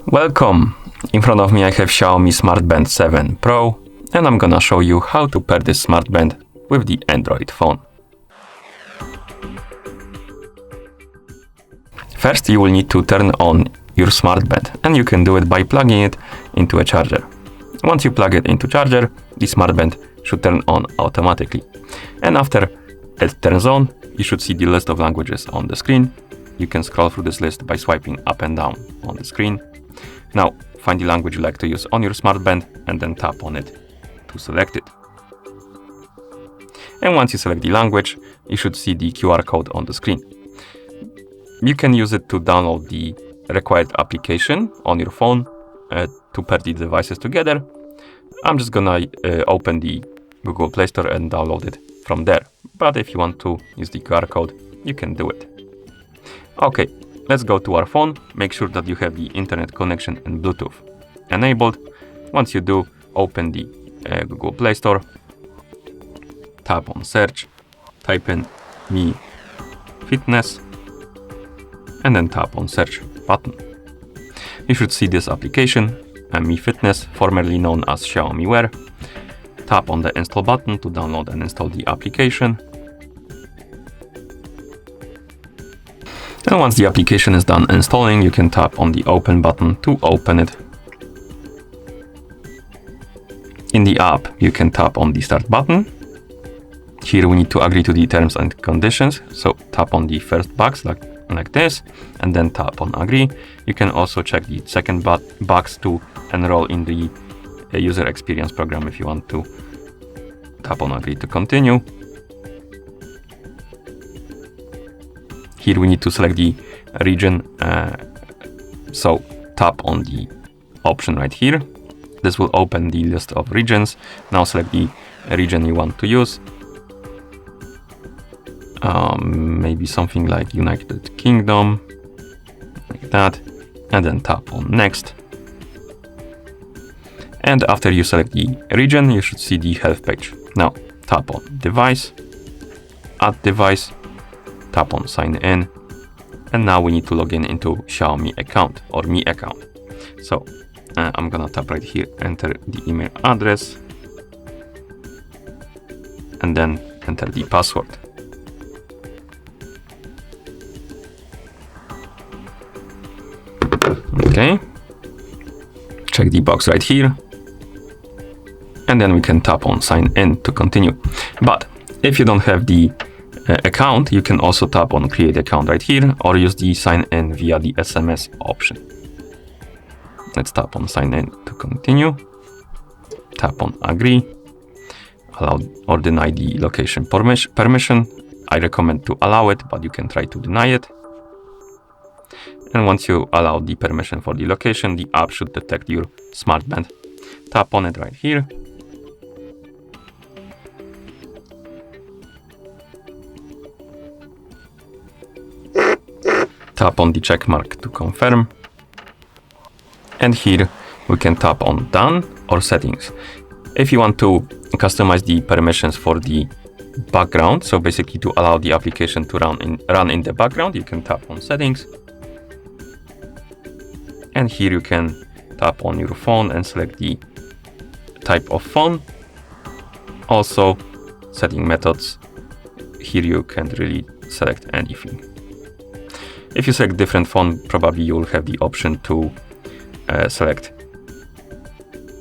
Welcome! In front of me I have XIAOMI Smart Band 7 Pro, and I'm gonna show you how to pair this smart band with the Android phone. First, you will need to turn on your smart band, and you can do it by plugging it into a charger. Once you plug it into charger, the smart band should turn on automatically. And after it turns on, you should see the list of languages on the screen. You can scroll through this list by swiping up and down on the screen. Now, find the language you like to use on your smart band and then tap on it to select it. And once you select the language, you should see the QR code on the screen. You can use it to download the required application on your phone to pair the devices together. I'm just gonna open the Google Play Store and download it from there. But if you want to use the QR code, you can do it. Okay, let's go to our phone. Make sure that you have the internet connection and Bluetooth enabled. Once you do, open the Google Play Store, tap on search, type in Mi Fitness, and then tap on search button. You should see this application, Mi Fitness, formerly known as XIAOMI Wear. Tap on the install button to download and install the application. And once the application is done installing, you can tap on the open button to open it. In the app, you can tap on the start button. Here we need to agree to the terms and conditions. So tap on the first box like this, and then tap on agree. You can also check the second box to enroll in the user experience program if you want to. Tap on agree to continue. Here we need to select the region, so tap on the option right here. This will open the list of regions. Now select the region you want to use. Maybe something like United Kingdom, like that, and then tap on next. And after you select the region, you should see the help page. Now tap on device, add device, tap on sign in, and now we need to log in into XIAOMI account or Mi account. So I'm gonna tap right here, enter the email address, and then enter the password. Okay, check the box right here, and then we can tap on sign in to continue. But if you don't have the account, you can also tap on create account right here, or use the sign in via the SMS option. Let's tap on sign in to continue. Tap on agree, allow or deny the location permission. I recommend to allow it, but you can try to deny it. And once you allow the permission for the location, the app should detect your smart band. Tap on it right here. Tap on the check mark to confirm. And here we can tap on done or settings. If you want to customize the permissions for the background, so basically to allow the application to run in the background, you can tap on settings. And here you can tap on your phone and select the type of phone. Also, setting methods. Here you can't really select anything. If you select different phone, probably you will have the option to select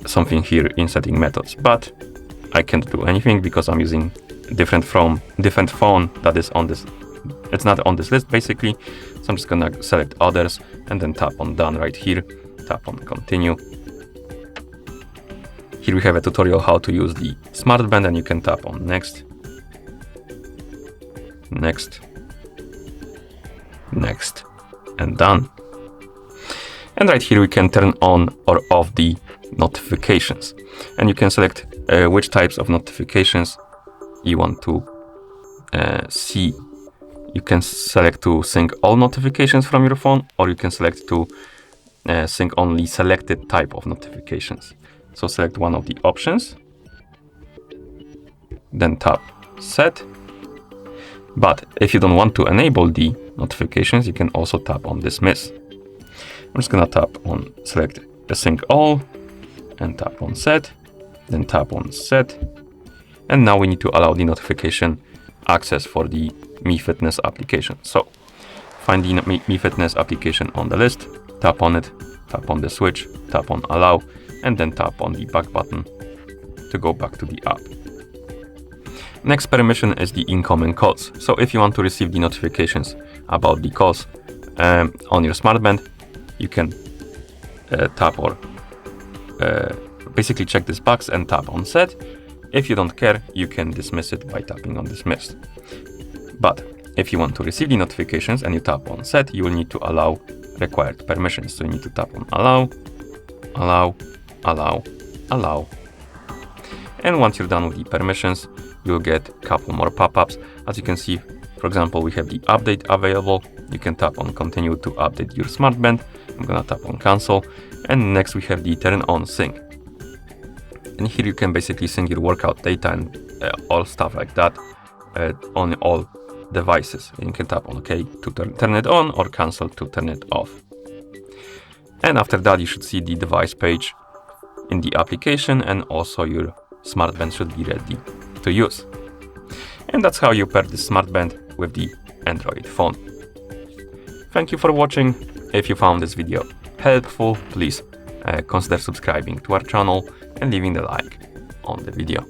something here in setting methods, but I can't do anything because I'm using different phone that is on this. It's not on this list basically, so I'm just gonna select others and then tap on done right here. Tap on continue. Here we have a tutorial how to use the smart band, and you can tap on next, next, next, and done. And right here we can turn on or off the notifications, and you can select which types of notifications you want to see. You can select to sync all notifications from your phone, or you can select to sync only selected type of notifications. So select one of the options, then tap set. But if you don't want to enable the notifications, you can also tap on dismiss. I'm just gonna tap on select async all and tap on set, then tap on set. And now we need to allow the notification access for the Mi Fitness application. So find the Mi Fitness application on the list, tap on it, tap on the switch, tap on allow, and then tap on the back button to go back to the app. Next permission is the incoming calls. So if you want to receive the notifications about the calls on your smart band, you can tap or basically check this box and tap on set. If you don't care, you can dismiss it by tapping on dismiss. But if you want to receive the notifications and you tap on set, you will need to allow required permissions. So you need to tap on allow, allow, allow, allow. And once you're done with the permissions, you'll get a couple more pop-ups. As you can see, for example, we have the update available. You can tap on continue to update your smart band. I'm gonna tap on cancel. And next we have the turn on sync. And here you can basically sync your workout data and all stuff like that on all devices. And you can tap on OK to turn it on or cancel to turn it off. And after that, you should see the device page in the application, and also your smart band should be ready to use. And that's how you pair the smart band with the Android phone. Thank you for watching. If you found this video helpful, please consider subscribing to our channel and leaving the like on the video.